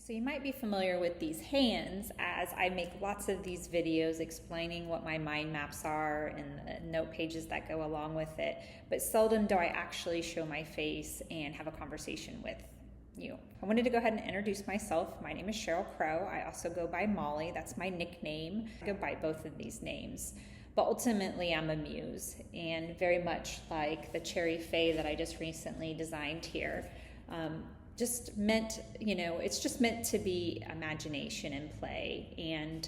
So you might be familiar with these hands, as I make lots of these videos explaining what my mind maps are and the note pages that go along with it, but seldom do I actually show my face and have a conversation with you. I wanted to go ahead and introduce myself. My name is Cheryl Crow. I also go by Molly. That's my nickname. I go by both of these names. But ultimately, I'm a muse, and very much like the cherry fae that I just recently designed here. Just meant, it's just meant to be imagination and play. And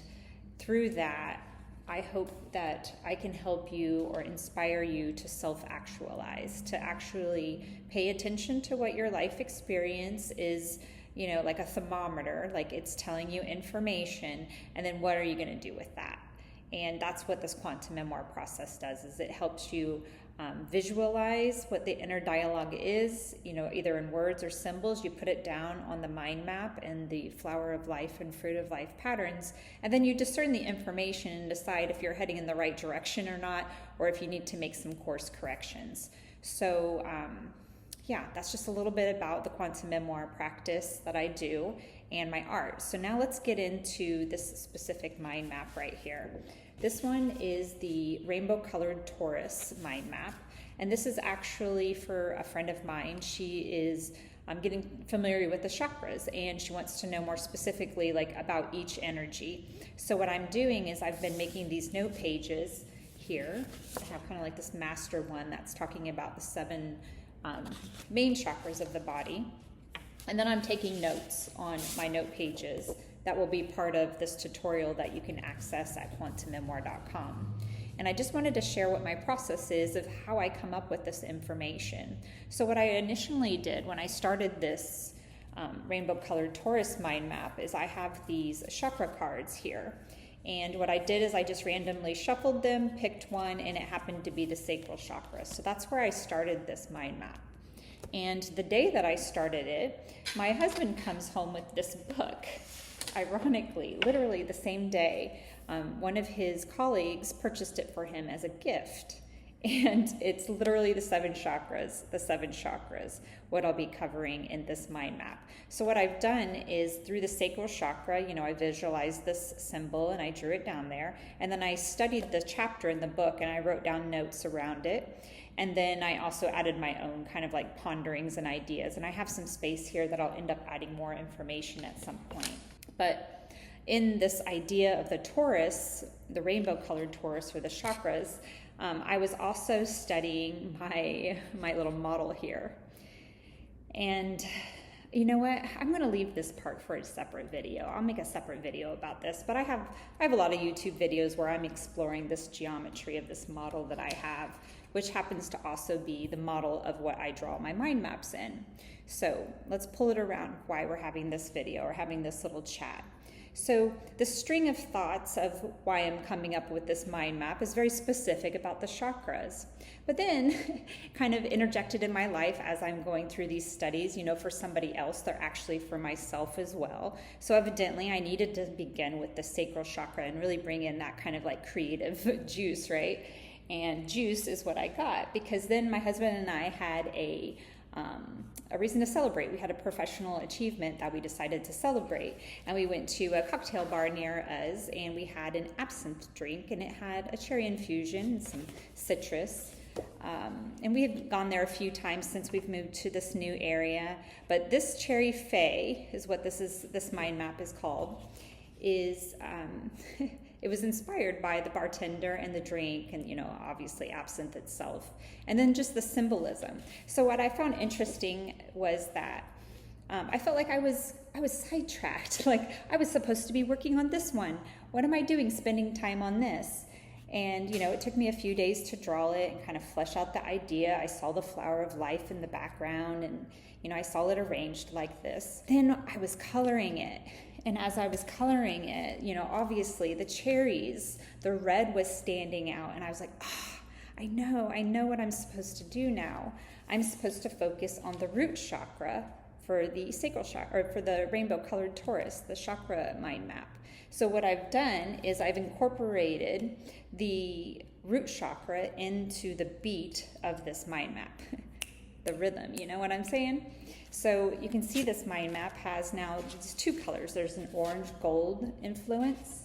through that, I hope that I can help you or inspire you to self-actualize, to actually pay attention to what your life experience is, like a thermometer, like it's telling you information, and then what are you going to do with that? And that's what this quantum memoir process does, is it helps you visualize what the inner dialogue is, either in words or symbols. You put it down on the mind map and the flower of life and fruit of life patterns, and then you discern the information and decide if you're heading in the right direction or not, or if you need to make some course corrections. So that's just a little bit about the quantum memoir practice that I do and my art. So now let's get into this specific mind map right here. This one is the rainbow colored Torus mind map. And this is actually for a friend of mine. She is getting familiar with the chakras, and she wants to know more specifically about each energy. So what I'm doing is I've been making these note pages here. I have kind of like this master one that's talking about the 7 main chakras of the body. And then I'm taking notes on my note pages that will be part of this tutorial that you can access at quantummemoir.com. And I just wanted to share what my process is of how I come up with this information. So what I initially did when I started this rainbow colored Torus mind map is I have these chakra cards here. And what I did is I just randomly shuffled them, picked one, and it happened to be the sacral chakra. So that's where I started this mind map. And the day that I started it, my husband comes home with this book. Ironically, literally the same day, one of his colleagues purchased it for him as a gift. And it's literally the 7 chakras, what I'll be covering in this mind map. So what I've done is through the sacral chakra, I visualized this symbol and I drew it down there. And then I studied the chapter in the book and I wrote down notes around it. And then I also added my own kind of like ponderings and ideas. And I have some space here that I'll end up adding more information at some point. But in this idea of the Torus, the rainbow colored Torus, or the chakras, I was also studying my little model here. And you know what? I'm going to leave this part for a separate video. I'll make a separate video about this, but I have a lot of YouTube videos where I'm exploring this geometry of this model that I have, which happens to also be the model of what I draw my mind maps in. So let's pull it around why we're having this video or having this little chat. So the string of thoughts of why I'm coming up with this mind map is very specific about the chakras. But then kind of interjected in my life as I'm going through these studies, for somebody else, they're actually for myself as well. So evidently I needed to begin with the sacral chakra and really bring in that kind of like creative juice, right? And juice is what I got, because then my husband and I had a reason to celebrate. We had a professional achievement that we decided to celebrate, and we went to a cocktail bar near us, and we had an absinthe drink, and it had a cherry infusion and some citrus. And we had gone there a few times since we've moved to this new area. But this cherry fae is what this mind map is called. It was inspired by the bartender and the drink and, obviously absinthe itself. And then just the symbolism. So what I found interesting was that I felt like I was sidetracked. Like I was supposed to be working on this one. What am I doing spending time on this? And, it took me a few days to draw it and kind of flesh out the idea. I saw the flower of life in the background and, I saw it arranged like this. Then I was coloring it. And as I was coloring it, obviously the cherries, the red was standing out. And I was like, I know what I'm supposed to do now. I'm supposed to focus on the root chakra for the sacral chakra, or for the rainbow colored Torus, the chakra mind map. So what I've done is I've incorporated the root chakra into the beat of this mind map. the rhythm, you know what I'm saying? So you can see this mind map has now these two colors. There's an orange gold influence,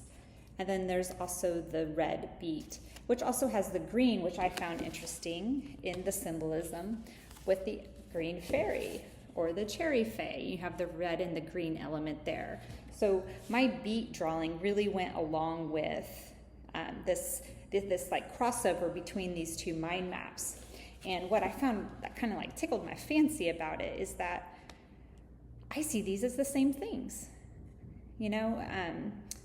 and then there's also the red beet, which also has the green, which I found interesting in the symbolism with the green fairy or the cherry fae. You have the red and the green element there. So my beet drawing really went along with this like crossover between these two mind maps. And what I found that kind of like tickled my fancy about it is that I see these as the same things. You know,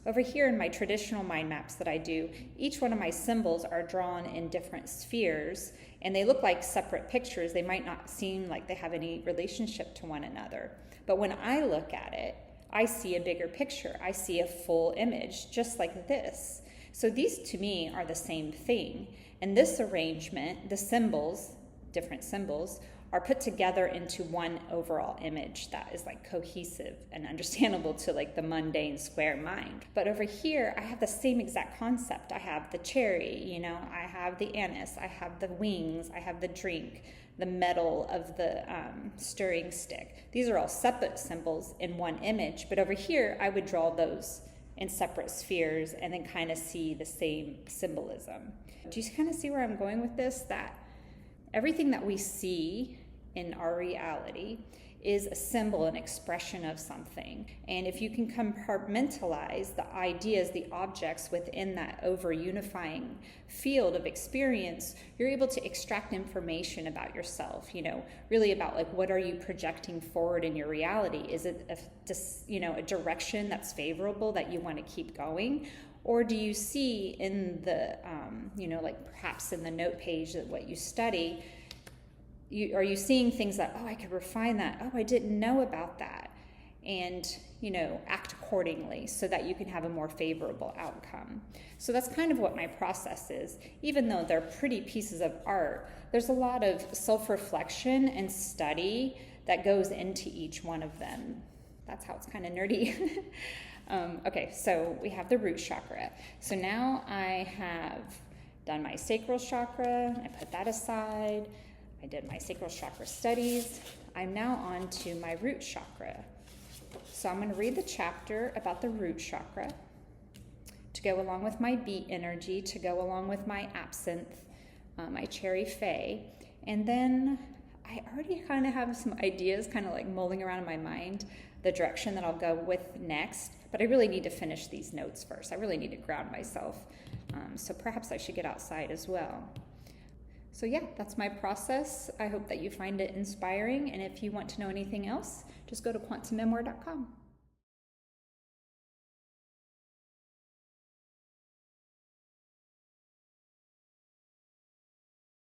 over here in my traditional mind maps that I do, each one of my symbols are drawn in different spheres, and they look like separate pictures. They might not seem like they have any relationship to one another. But when I look at it, I see a bigger picture. I see a full image, just like this. So these to me are the same thing. And this arrangement, the symbols, different symbols, are put together into one overall image that is like cohesive and understandable to like the mundane square mind. But over here, I have the same exact concept. I have the cherry, you know, I have the anise, I have the wings, I have the drink, the metal of the stirring stick. These are all separate symbols in one image, but over here, I would draw those in separate spheres and then kind of see the same symbolism. Do you kind of see where I'm going with this? That everything that we see in our reality is a symbol, an expression of something. And if you can compartmentalize the ideas, the objects within that over-unifying field of experience, you're able to extract information about yourself, you know, really about like what are you projecting forward in your reality? Is it a direction that's favorable that you want to keep going? Or do you see in the, like perhaps in the note page that what you study, are you seeing things that, oh, I could refine that, oh, I didn't know about that, and, you know, act accordingly so that you can have a more favorable outcome. So that's kind of what my process is. Even though they're pretty pieces of art, there's a lot of self-reflection and study that goes into each one of them. That's how it's kind of nerdy. Okay, so we have the root chakra. So now I have done my sacral chakra, I put that aside. I did my sacral chakra studies. I'm now on to my root chakra. So I'm going to read the chapter about the root chakra to go along with my beet energy, to go along with my absinthe, my cherry fae. And then I already kind of have some ideas kind of like mulling around in my mind, the direction that I'll go with next. But I really need to finish these notes first. I really need to ground myself. So perhaps I should get outside as well. So yeah, that's my process. I hope that you find it inspiring. And if you want to know anything else, just go to quantummemoir.com.